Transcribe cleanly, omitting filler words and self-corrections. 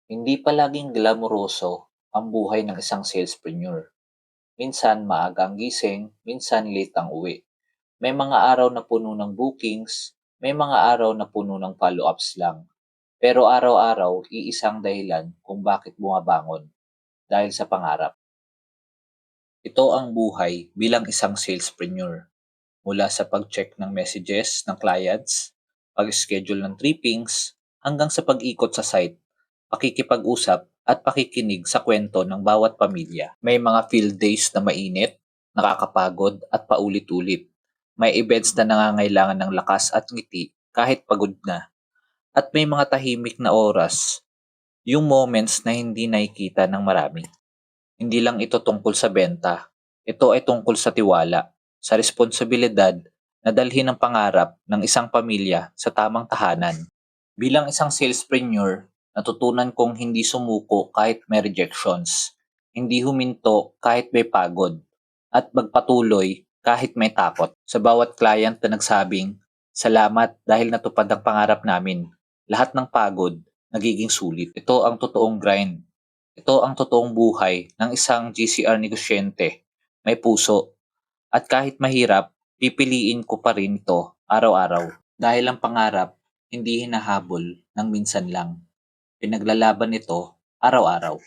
Hindi palaging glamoroso ang buhay ng isang salespreneur. Minsan maaga ang gising, minsan late ang uwi. May mga araw na puno ng bookings, may mga araw na puno ng follow-ups lang. Pero araw-araw, iisang dahilan kung bakit bumabangon, dahil sa pangarap. Ito ang buhay bilang isang salespreneur. Mula sa pag-check ng messages ng clients, pag-schedule ng trippings, hanggang sa pag-ikot sa site, pakikipag-usap at pakikinig sa kwento ng bawat pamilya. May mga field days na mainit, nakakapagod at paulit-ulit. May events na nangangailangan ng lakas at ngiti kahit pagod na. At may mga tahimik na oras, yung moments na hindi nakikita ng marami. Hindi lang ito tungkol sa benta. Ito ay tungkol sa tiwala, sa responsibilidad na dalhin ang pangarap ng isang pamilya sa tamang tahanan. Bilang isang salespreneur, natutunan kong hindi sumuko kahit may rejections, hindi huminto kahit may pagod, at magpatuloy kahit may takot. Sa bawat client na nagsabing, "Salamat dahil natupad ang pangarap namin," lahat ng pagod nagiging sulit. Ito ang totoong grind. Ito ang totoong buhay ng isang GCR negosyante, may puso, at kahit mahirap, pipiliin ko pa rin ito araw-araw. Dahil ang pangarap, hindi hinahabol ng minsan lang. Pinaglalaban ito araw-araw.